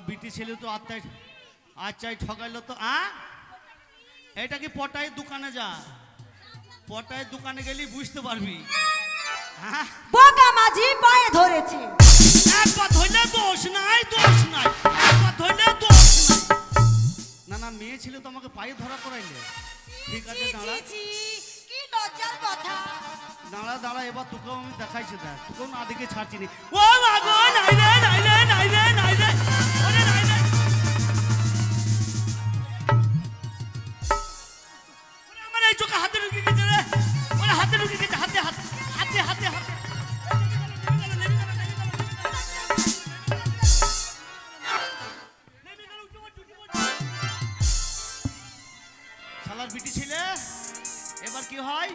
বিটি ছেলে তো আচ্ছাই ঠকাইলো তো। এটা কি পটাই দোকানে যা, পটাই দোকানে গেলি বুঝতে পারবি। বোকা মাঝি পায়ে ধরেছে। একবার ধরলে দোষ নাই, দোষ নাই, একবার ধরলে দোষ নাই। না না, মেয়ে ছিল তো আমাকে পায়ে ধরা করাইলে। ঠিক আছে দাঁড়া, কি লজ্জার কথা। দাঁড়া দাঁড়া, এবার তোকেও আমি দেখাইছি, দেখ তোকেও না দিকে ছাড়ছি নি। ও মা গো, নাই রে নাই রে নাই রে নাই রে, ওরে নাই রে, ওরে আমার এই চোখে হাতে ঢুকে গেছে রে, ওরে হাতে ঢুকে গেছে, হাতে হাতে হাতে হাতে হাতে। শালার বিটি ছিলে, এবার কি হয়?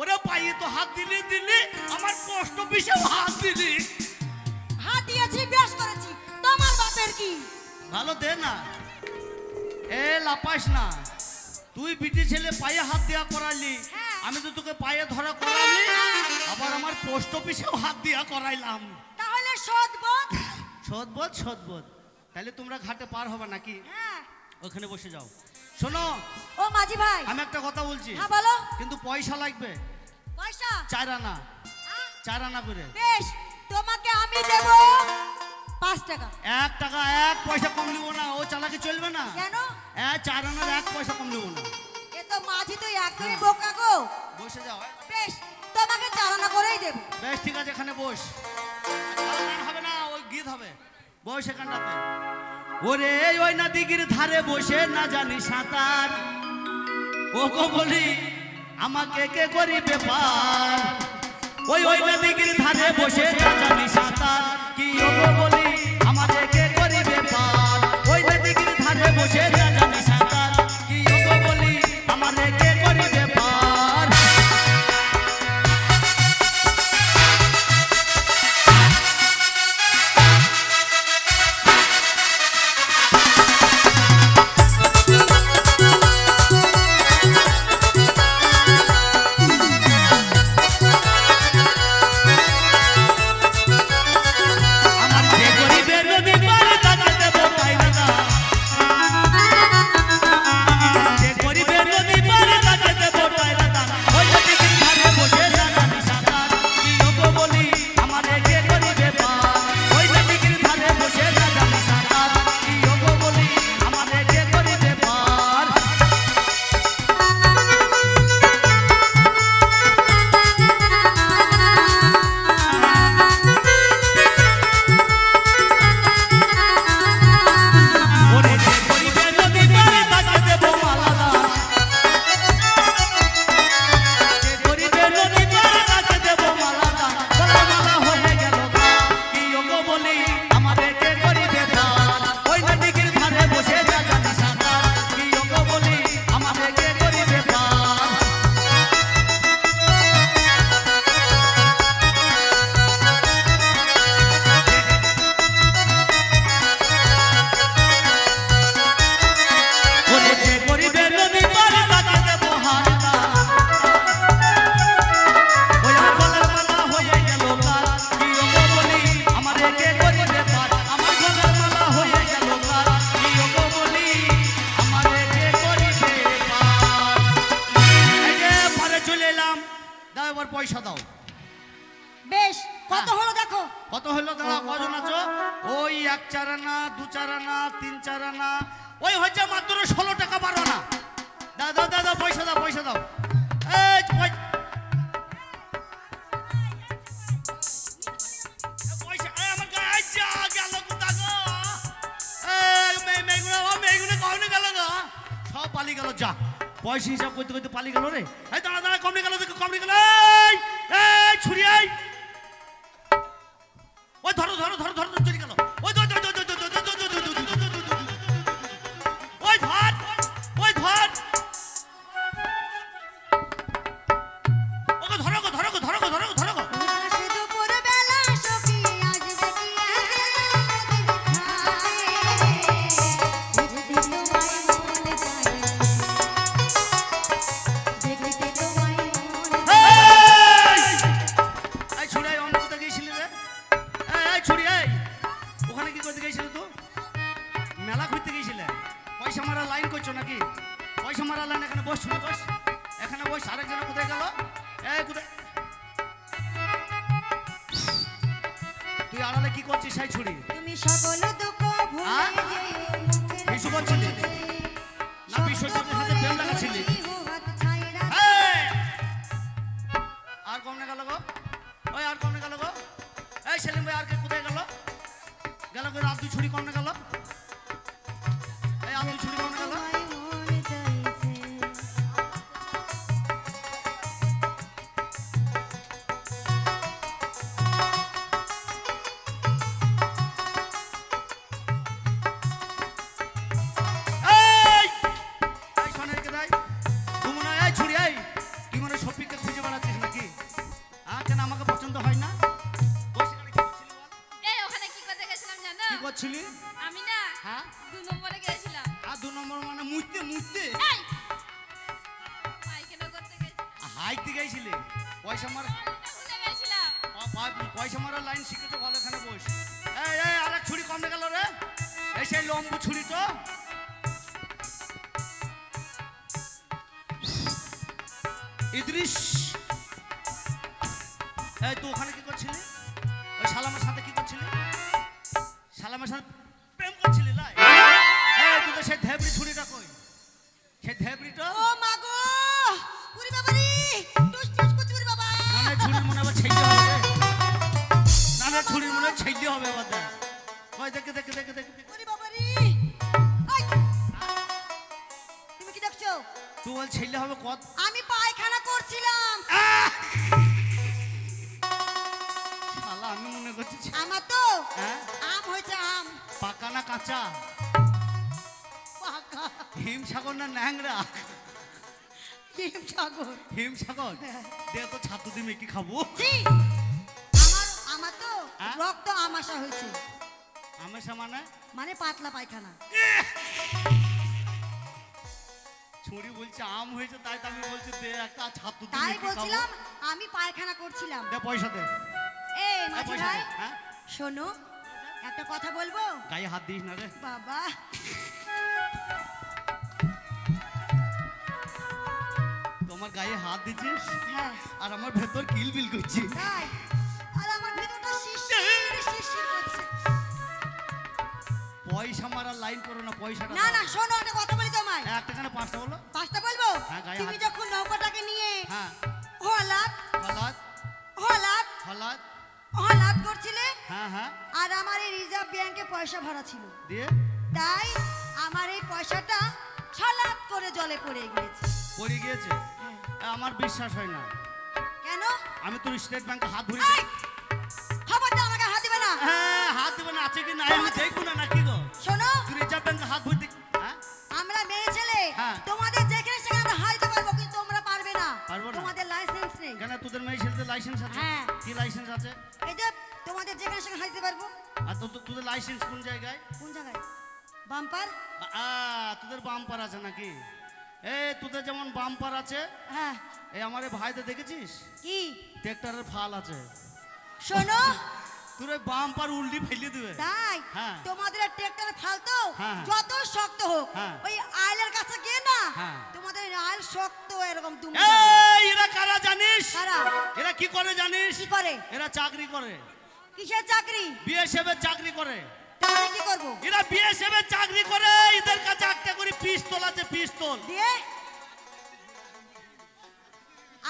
ওরে পায়ে তো হাত দিলি দিলি, আমার পোস্ট অফিসে হাত দিলি। হাত দিয়েছি, বেশ করেছি, তোমার বাপের কি? ভালো দে না, এ লাপাস না, তুই বিটি ছেলে পায়ে হাত দেওয়া করাইলি, আমি তো তোকে পায়ে ধরা করাইলি, আবার আমার পোস্ট অফিসেও হাত দেওয়া করাইলাম। তাহলে সদবোধ সদবোধ সদবোধ। তাহলে তোমরা ঘাটে পার হবে নাকি? হ্যাঁ, ওখানে বসে যাও। শোনো ও মাঝি ভাই, আমি একটা কথা বলছি। হ্যাঁ বলো। কিন্তু পয়সা লাগবে, পয়সা 4 আনা, 4 আনা করে। বেশ, তোমাকে আমি দেব 5 টাকা। 1 টাকা 1 পয়সা কম নিব না, ও চালাকি চলবে না। কেন? 4 আনার 1 পয়সা কম নিব না। এ তো মাঝি তো একদমই বোকা গো। বসে যাও। বেশ, তোমাকে 4 আনা করেই দেব। বেশ ঠিক আছে, এখানে বস। গান হবে না, ওই গীত হবে, বস এখানটাতে। ওরে ওই না দিঘির ধারে বসে না জানি সাঁতার, ও গো বলি আমাকে কে করিবে পার। ওই না দিঘির ধারে বসে না জানি সাঁতার, কি ও গো বলি আমাকে কে করিবে পার। ওই না দিঘির ধারে বসে না জানি সাঁতার, কি ও গো বলি আমাকে কে করিবে পার। পয়সা দাও। বেশ, কত হলো দেখো। কত হলো দাঁড়া, কজন আছো? ওই 1 4 আনা, 2 4 আনা, 3 4 আনা, ওই হচ্ছে মাত্র 16 টাকা 12 আনা। দাও দাও দাও, পয়সা দাও, পয়সা দাও। এই পয়সা আমার গায়ে যা গেল কোথা গো? এই মেয়েগুলো কখনো গেল গো? সব পালিয়ে গেল, যা পয়সা হিসাব করতে করতে পালিয়ে গেল রে। এই দাঁড়া দাঁড়া, কমে গেল, দেখো কমে গেল। এই ছুরি, এই ওই ধরো ধরো ধরো ধরো, চলে গেল। ওই ধর ওই ধর, ওই ধর, ওকে ধরো গো, ধরো গো, ধরো গো, ধরো গো, ধরো গো। মারা লাইন এখানে বস, শুনে বস, এখানে বস। আরেকজন কোথায় গেল? এই কোথায়? তুই আড়ালে কি করছিস সেই ছুরি? তুমি সকল দুঃখ ভুলে হ্যাঁ? যেও মুখের বিশু করছিলি কাছে। না বিশ্বজিতের হাতে প্রেম লাগাচ্ছিলি? হাত ছাইড়া এই! আর কমনে গেল গো? ওই আর কমনে গেল গো? এই সেলিম ভাই আর কে কোথায় গেল? গেল কই? আর দুই ছুরি কমনে গেল? এই আর দুই ছুরি কমনে গেল? তোমায় মন চাইছে। এই! এই শোনের কে দেয়? তুই মনে হয় এই ছুরি, এই তুই মনে হয় শফিককে খুঁজে বেড়াচ্ছিস নাকি? হ্যাঁ, কেন আমাকে পছন্দ হয় না? ওই সেখানে কি করছিলি বল? এই ওখানে কি করতে গেছিলাম জানো? কি করছিলি? আমি না হ্যাঁ? 2 নম্বরে গেছিলাম। আর 2 নম্বর মানে মুইতে মুইতে এই পায়খানা করতে গেছিলাম। হাইতে গেছিলি? পয়সা মার পায়খানা ভুলে গেছিলাম। পয়সা মারার লাইন শিখেছো ভালো, এখানে বস। এই এই আরেক ছুরি কমনে গেল রে? এই সেই লম্বু ছুরি তো। ইদ্রিস, এই তুই ওখানে কি করছিলি? ওই সালামের সাথে কি করছিলি? সালামের সাথে প্রেম করছিলি লাই? এই তুই তো সেই ধেবড়ি ছুরিটা কই? সেই ধেবড়িটা ও মা গো! ওরে বাবা রে! টুস টুস করছে ওরে বাবা! নালে ছুরির মনে আবার ছেইতে হবে রে। নালে ছুরির মনে ছেইতে হবে আবার দেখ। কই দেখে দেখে দেখে দেখে দেখে। ওরে বাবা রে! ওই! তুমি কি দেখছো? তুই বল ছেইলে হবে কত? আমি পায়খানা করছিলাম। শালা আমি মনে করছি আমার তো হ্যাঁ আম হয়েছে আম। পাকা না কাঁচা? পাকা হিমসাগর না ন্যাংরা? হিম সাগর। হিমসাগর দে তো ছাতু দিয়ে মেখে খাবো। জি! আমার তো হ্যাঁ? রক্ত আমাশা হয়েছে। আমেশা মানে মানে পাতলা পায়খানা। ছুরি বলছে আম হয়েছে, তাই তো আমি বলছি দে একটা ছাতু দিয়ে তাই মেখে খাবো। বলছিলাম আমি পায়খানা করছিলাম। দে পয়সা দে। এই এই মাঝি পয়সা ভাই দে। হ্যাঁ শোনো, একটা কথা বলবো? গায়ে হাত দিস না রে। বাবা তোমার গায়ে হাত দিছিস হ্যাঁ আর আমার ভেতর কিলবিল করছি। তাই? আর আমার ভিতরটা শিরশির শিরশির করছে। পয়সা মারার লাইন করো না, পয়সাটা না দাও। না শোনো, একটা কথা বলি তোমায়। একটা কেন পাঁচটা বলো? পাঁচটা বলবো? হ্যাঁ, গায়ে তুমি হাত- যখন নৌকাটাকে নিয়ে হ্যাঁ হলাত হলাদ হলাত হলাদ হলাত করছিলে, হ্যাঁ হ্যাঁ আর আমার এই রিজার্ভ ব্যাংকে পয়সা ভরা ছিল, দিয়ে তাই আমার এই পয়সাটা ছলাৎ করে জলে পড়ে গিয়েছে। পড়ে গিয়েছে। আমার বিশ্বাস হয় না। কেন? আমি তোর স্টেট ব্যাংকে হাত ধরি। এই! খবরদার আমাকে হাত দিবে না। হ্যাঁ হাত দেবে না, আছে কি নাই আমি দেখবো না নাকি গো? শোনো, তুই রিজার্ভ ব্যাংকে হাত ধরতে হ্যাঁ আমরা মেয়ে ছেলে, হ্যাঁ। তোমাদের যেখানে সেখানে আমরা হাত দিতে পারবো, কিন্তু তোমরা পারবে না। পারবো না? তোমাদের লাইসেন্স নেই। কেন তোদের মেয়ে ছেলেদের লাইসেন্স আছে? হ্যাঁ। কি লাইসেন্স আছে? এই যে তোমাদের যেখানে সেখানে হাত দিতে পারবো। আর তোদের লাইসেন্স কোন জায়গায়? কোন জায়গায়? বাম্পার? তোদের বাম্পার আছে নাকি? তোদের যেমন বাম্পার আছে, হ্যাঁ। এই আমার এই ভাইদের দেখেছিস কি? ট্রেক্টরের ফাল আছে। শোনো, তোর ওই বাম্পার উল্টি ফেলে দিবে। তাই হ্যাঁ। তোমাদের ট্রাক্টরে ফালতো হ্যাঁ। যত শক্ত হোক, হ্যাঁ। ওই আইলের কাছে গিয়ে না হ্যাঁ। তোমাদের আইল শক্ত এরকম তুমি এরা কারা জানিস? কারা? এরা কি করে জানিস? কি করে? এরা চাকরি করে, কিসের চাকরি? বিএসএফ এর চাকরি করে। তাহলে কি করব? এরা বিএসএফ এর চাকরি করে, এদের কাছে একটা করে পিস্তল আছে, পিস্তল। দিয়ে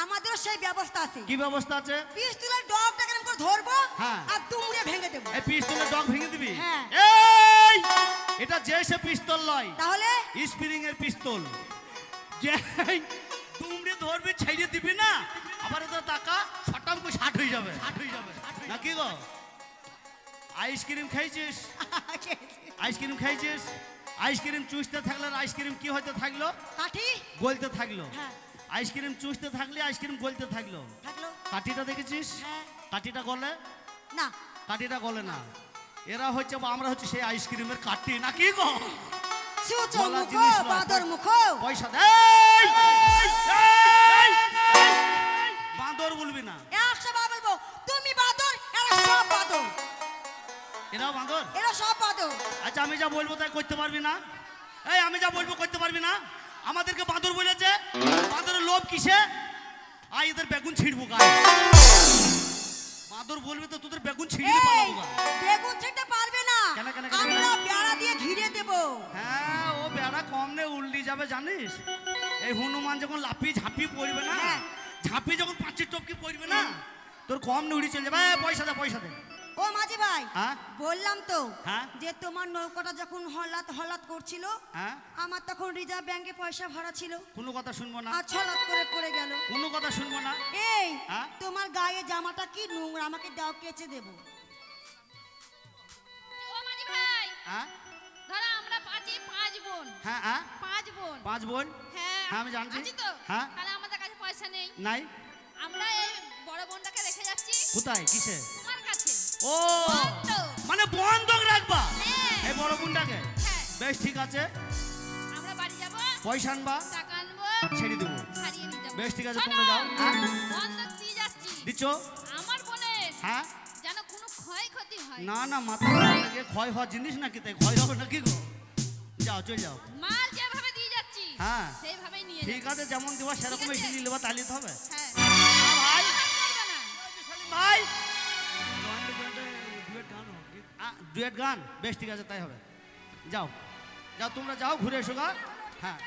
আমাদেরও সেই ব্যবস্থা আছে। কি ব্যবস্থা আছে? পিস্তলের ডগটা কেমন করে ধরবো, হ্যাঁ। আর দুমড়ে ভেঙে দেবো। এই পিস্তলের ডগ ভেঙে দিবি? হ্যাঁ। এই এটা যে সে পিস্তল নয়, তাহলে স্প্রিং এর পিস্তল। যে দুমড়ে ধরবি, ছেড়ে দিবি না, আবার ওদের টাকা শটাম করে 60 হয়ে যাবে, 60 হয়ে যাবে নাকি গো? আইসক্রিম খাইছিস? আইসক্রিম খাইছিস? আইসক্রিম চুষতে থাকলে আইসক্রিম কি হইতে থাকলো? কাঠি গলতে থাকলো। হ্যাঁ। আইসক্রিম চুষতে থাকলে আইসক্রিম গলতে থাকলো। থাকলো। কাঠিটা দেখেছিস? হ্যাঁ। কাঠিটা গলে? না, কাঠিটা গলে না। এরা হচ্ছে বা আমরা হচ্ছে সেই আইসক্রিমের কাঠি নাকি গো? সুচো গলা মুখো জিনিস নয়। বাদর মুখো। পয়সা দে। এই! এই! বাঁদর বলবি না। 100 বার বলবো, তুমি বাদর, এরা সব বাদর। এরাও বাঁদর? এরা সব বাদর। আচ্ছা আমি যা বলবো তাই করতে পারবি না? এই আমি যা বলবো করতে পারবি না? আমাদেরকে বাঁদর বলেছে। বাঁদরের লোভ কিসে? আয় এদের বেগুন ছিড়বো গায়ে। বাঁদর বলবে তো তোদের বেগুন ছিঁড়ে এই, পালাবো গা। বেগুন ছিঁড়তে পারবে না। কেন, কেন, কেন, আমরা কেন? বেড়া দিয়ে ঘিরে দেব। হ্যাঁ, ও বেড়া কম নে উল্টি যাবে জানিস। এই হনুমান যখন লাফিয়ে ঝাঁপিয়ে পড়বে না, হ্যাঁ। ঝাঁপিয়ে যখন পাঁচের টপকি পড়বে না, তোর কম নে উড়ি চলে যাবে। পয়সা দে, পয়সা দে। ও মাঝি ভাই, হ্যাঁ? বললাম তো হ্যাঁ? যে তোমার নৌকাটা যখন হলাত হলাত করছিল, হ্যাঁ? আমার তখন রিজার্ভ ব্যাংকে পয়সা ভরা ছিল, কোনো কথা শুনবো না, আর ছলাত করে পড়ে গেল। কোনো কথা শুনবো না। এই হ্যাঁ? তোমার গায়ে জামাটা কি নোংরা, আমাকে দাও, কেচে দেবো। ও মাঝি ভাই, হ্যাঁ? ধরো আমরা পাঁচ বোন। হ্যাঁ, হ্যাঁ? 5 বোন। 5 বোন? হ্যাঁ, হ্যাঁ, আমি জানছি। আছি তো? হ্যাঁ। তাহলে আমাদের কাছে পয়সা নেই। নাই? আমরা এই বড় বোনটাকে রেখে যাচ্ছি কোথায়, কিসে? তোমার কাছে। ও, বন্ধক। মানে বন্ধক রাখবা হ্যাঁ। এই বড় বোনটাকে? হ্যাঁ। বেশ, ঠিক আছে। আমরা বাড়ি যাব, পয়সা আনবা, টাকা আনবো, ছেড়ে দেবো। ছাড়িয়ে নিয়ে যাবো। বেশ, ঠিক আছে, শোনো, তোমরা যাও। হ্যাঁ? বন্ধক দিয়ে যাচ্ছি। দিচ্ছ? আমার বোনের হ্যাঁ? যেন কোনো ক্ষয়ক্ষতি হয় না না, মাথা খারাপ লাগে। ক্ষয় হওয়ার জিনিস নাকি, তাই ক্ষয় হবে নাকি গো? যাও, চলে যাও। মাল যেভাবে দিয়ে যাচ্ছি হ্যাঁ। সেইভাবেই নিয়ে ঠিক যাচ্ছি। আছে, যেমন দেওয়া সেরকম ঠিক আছে। এসে নিয়ে নেবা, তাহলে তো হবে। হ্যাঁ। হ্যাঁ, ভাই। হাত করবে না। ভাই, ডুয়েট গান, বেশ, ঠিক আছে, তাই হবে। যাও যাও, তোমরা যাও, ঘুরে এসো গা। হ্যাঁ।